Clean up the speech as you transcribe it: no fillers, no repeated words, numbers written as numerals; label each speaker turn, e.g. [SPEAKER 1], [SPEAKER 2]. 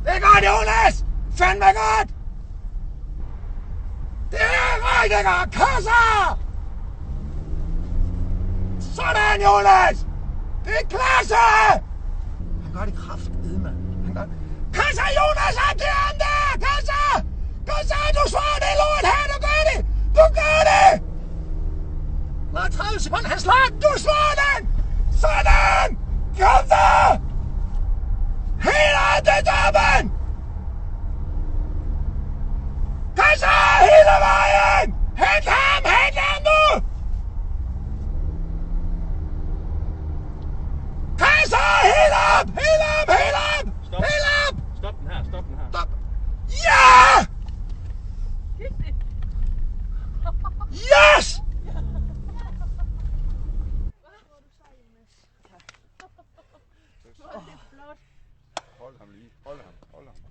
[SPEAKER 1] Det er godt, Jonas! Fandme godt! Det er rigtig godt! Kasser! Sådan, Jonas! Det er klasse! Han gør det kraftedme. Han gør det. Kasser, Jonas, er det andre! Kasser! Kasser, du svarer det lort her, du gør det! Du gør det! Lad 30 sekunder, han slår! Du svarer den! Sådan! Kom så! Hele til toppen! Kasser, hele vejen! Hent ham nu! Kasser, helt op!
[SPEAKER 2] Stop.
[SPEAKER 1] Helt op!
[SPEAKER 2] Stop den her.
[SPEAKER 1] Stop! Ja! Yes!
[SPEAKER 2] Hold ham lige. Hold ham.